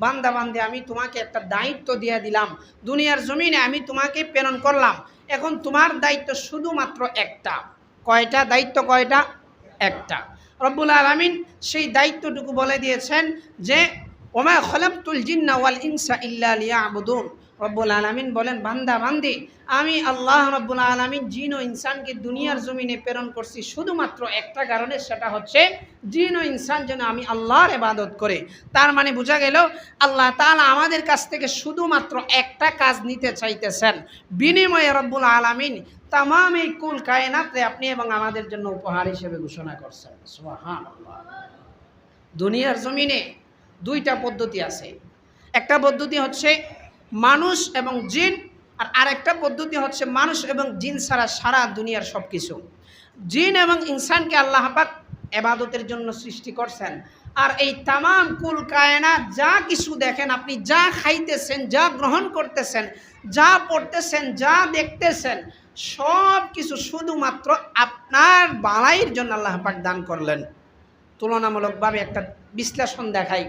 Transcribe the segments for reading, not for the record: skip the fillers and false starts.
বান্দা বান্দে আমি তোমাকে একটা দায়িত্ব দিয়ে দিলাম, দুনিয়ার জমিনে আমি তোমাকে প্রেরণ করলাম, এখন তোমার দায়িত্ব শুধুমাত্র একটা। কয়টা দায়িত্ব? কয়টা? একটা। রব্বুল আলামিন সেই দায়িত্বটুকু বলে দিয়েছেন যে ওমা খলাকতুল জিন্না ওয়াল ইনসা ইল্লা লিয়াবুদুন। রব্বুল আলামিন বলেন, বান্দা বান্দি, আমি আল্লাহ রব্বুল আলামিন জিন ও ইনসানকে দুনিয়ার জমিনে প্রেরণ করছি শুধুমাত্র একটা কারণে, সেটা হচ্ছে জিন ও ইনসান যেন আমি আল্লাহর ইবাদত করে। তার মানে বোঝা গেল আল্লাহ তাআলা আমাদের কাছ থেকে শুধুমাত্র একটা কাজ নিতে চাইতেছেন, বিনিময়ে রব্বুল আলামিন তামাম এই কুল কায়নাতে আপনি এবং আমাদের জন্য উপহার হিসেবে ঘোষণা করছেন। সুবহানাল্লাহ। দুনিয়ার জমিনে দুইটা পদ্ধতি আছে। একটা পদ্ধতি হচ্ছে মানুষ এবং জিন, আর আরেকটা পদ্ধতি হচ্ছে মানুষ এবং জিন ছাড়া সারা দুনিয়ার সব কিছু। জিন এবং ইনসানকে আল্লাহ পাক ইবাদতের জন্য সৃষ্টি করছেন, আর এই তামাম কুল কায়নাত যা কিছু দেখেন আপনি, যা খাইতেছেন, যা গ্রহণ করতেছেন, যা পড়তেছেন, যা দেখতেছেন, সব কিছু শুধুমাত্র আপনার বালাইয়ের জন্য আল্লাহ পাক দান করলেন। তুলনামূলকভাবে একটা বিশ্লেষণ দেখাই।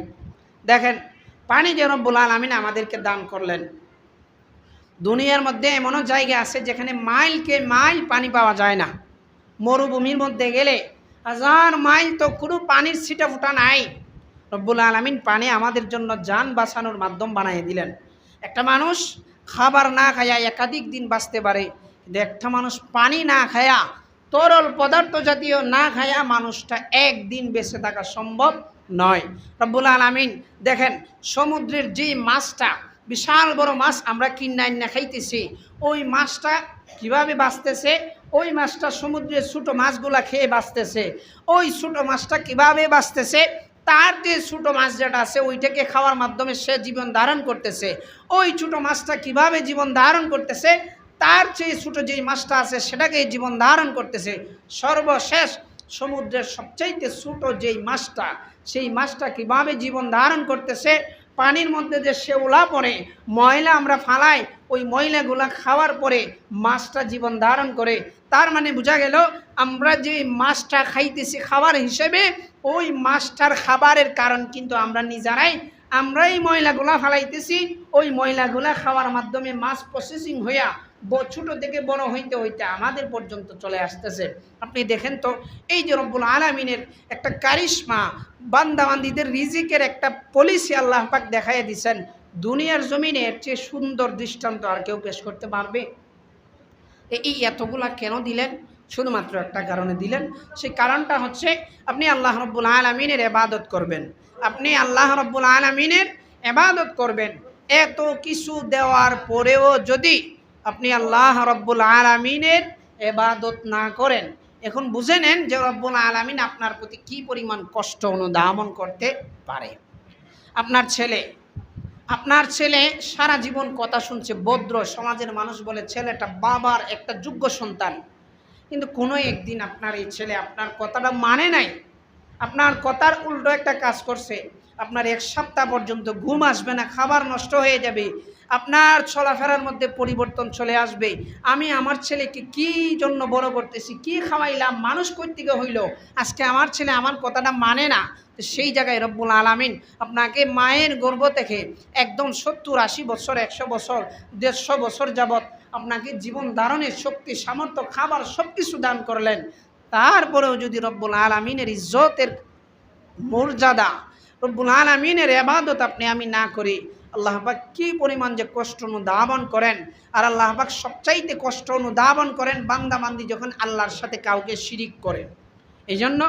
দেখেন, পানি যে রব্বুল আলামিন আমাদেরকে দান করলেন, দুনিয়ার মধ্যে এমনও জায়গা আছে যেখানে মাইলকে মাইল পানি পাওয়া যায় না। মরুভূমির মধ্যে গেলে 1000 মাইল তো কোনো পানির ছিটা ফুটা নাই। রব্বুল আলামিন পানি আমাদের জন্য জান বাঁচানোর মাধ্যম বানিয়ে দিলেন। একটা মানুষ খাবার না খায়া একাধিক দিন বাঁচতে পারে, কিন্তু একটা মানুষ পানি না খায়া, তরল পদার্থ জাতীয় না খায়া মানুষটা একদিন বেঁচে থাকা সম্ভব নয়। রব্বুল আলামিন দেখেন, সমুদ্রের যে মাছটা, বিশাল বড় মাছ আমরা কিনাই না খাইতেছি, ওই মাছটা কিভাবে বাঁচতেছে? ওই মাছটা সমুদ্রের ছোটো মাছগুলা খেয়ে বাঁচতেছে। ওই ছোটো মাছটা কিভাবে বাঁচতেছে? তার যে ছোটো মাছ যেটা আছে ওইটাকে খাওয়ার মাধ্যমে সে জীবন ধারণ করতেছে। ওই ছোটো মাছটা কিভাবে জীবন ধারণ করতেছে? তার চেয়ে ছোটো যেই মাছটা আছে সেটাকে জীবন ধারণ করতেছে। সর্বশেষ সমুদ্রের সবচাইতে ছোটো যেই মাছটা, সেই মাছটা কিভাবে জীবন ধারণ করতেছে? পানির মধ্যে যে শেওলা পড়ে, ময়লা আমরা ফালাই, ওই ময়লাগুলা খাওয়ার পরে মাছটা জীবন ধারণ করে। তার মানে বোঝা গেল আমরা যে মাছটা খাইতেছি খাবার হিসেবে, ওই মাছটার খাবারের কারণ কিন্তু আমরা নিজেরাই। আমরাই ময়লাগুলা ফালাইতেছি, ওই ময়লাগুলা খাওয়ার মাধ্যমে মাছ প্রসেসিং হইয়া ছোটো থেকে বড় হইতে হইতে আমাদের পর্যন্ত চলে আসতেছে। আপনি দেখেন তো, এই যে রব্বুল আলামিনের একটা কারিশমা, বান্দাবান্দিদের রিজিকের একটা পলিসি আল্লাহ পাক দেখাইয়া দিচ্ছেন, দুনিয়ার জমিনে এর চেয়ে সুন্দর দৃষ্টান্ত আর কেউ পেশ করতে পারবে? এই এতগুলা কেন দিলেন? শুধুমাত্র একটা কারণে দিলেন। সেই কারণটা হচ্ছে আপনি আল্লাহ রব্বুল আলামিনের ইবাদত করবেন। আপনি আল্লাহ রব্বুল আলামিনের ইবাদত করবেন। এত কিছু দেওয়ার পরেও যদি আপনি আল্লাহ রব্বুল আলামিনের ইবাদত না করেন, এখন বুঝে নেন যে রব্বুল আলামিন আপনার প্রতি কী পরিমাণ কষ্ট অনুধাবন করতে পারে। আপনার ছেলে সারা জীবন কথা শুনছে, ভদ্র সমাজের মানুষ বলে ছেলেটা বাবার একটা যোগ্য সন্তান, কিন্তু কোনো একদিন আপনার এই ছেলে আপনার কথাটা মানে নাই, আপনার কথার উল্টো একটা কাজ করছে, আপনার 1 সপ্তাহ পর্যন্ত ঘুম আসবে না, খাবার নষ্ট হয়ে যাবে, আপনার চলাফেরার মধ্যে পরিবর্তন চলে আসবে। আমি আমার ছেলেকে কি জন্য বড় করতেছি, কি খাওয়াইলাম, মানুষ কই থেকে হইল, আজকে আমার ছেলে আমার কথাটা মানে না। তো সেই জায়গায় রব্বুল আলামিন আপনাকে মায়ের গর্ভ থেকে একদম 70-80 বছর, 100 বছর, 150 বছর যাবৎ আপনাকে জীবন ধারণের শক্তি, সামর্থ্য, খাবার সব কিছু দান করলেন। তারপরেও যদি রব্বুল আলামিনের ইজ্জতের মর্যাদা, রব্বুল আলামিনের ইবাদত আমি না করি, আল্লাহ পাক কী পরিমাণ যে কষ্ট অনুধাবন করেন। আর আল্লাহ পাক সবচাইতে কষ্ট অনুধাবন করেন বান্দাবান্দি যখন আল্লাহর সাথে কাউকে শিরিক করে। এই জন্য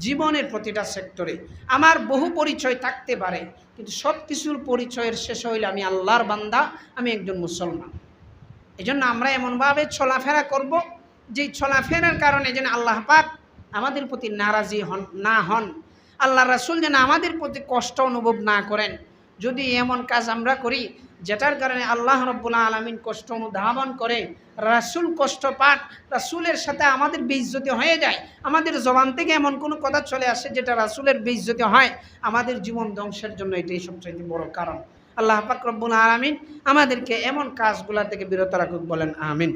জীবনের প্রতিটা সেক্টরে আমার বহু পরিচয় থাকতে পারে, কিন্তু সব কিছুর পরিচয়ের শেষ হইলে আমি আল্লাহর বান্দা, আমি একজন মুসলমান। এই জন্য আমরা এমনভাবে চলাফেরা করব, যেই চলাফেরার কারণে যেন আল্লাহ পাক আমাদের প্রতি নারাজি না হন, আল্লাহ রাসূল যেন আমাদের প্রতি কষ্ট অনুভব না করেন। যদি এমন কাজ আমরা করি যেটার কারণে আল্লাহ রব্বুল আলামিন কষ্ট অনুধাবন করে, রাসূল কষ্ট পাক, রাসূলের সাথে আমাদের বেইজ্জতি হয়ে যায়, আমাদের জবান থেকে এমন কোনো কথা চলে আসে যেটা রাসূলের বেইজ্জতি হয়, আমাদের জীবন ধ্বংসের জন্য এটাই সবচেয়ে বড় কারণ। আল্লাহ পাক রব্বুল আলামিন আমাদেরকে এমন কাজগুলা থেকে বিরত রাখুক, বলেন আমিন।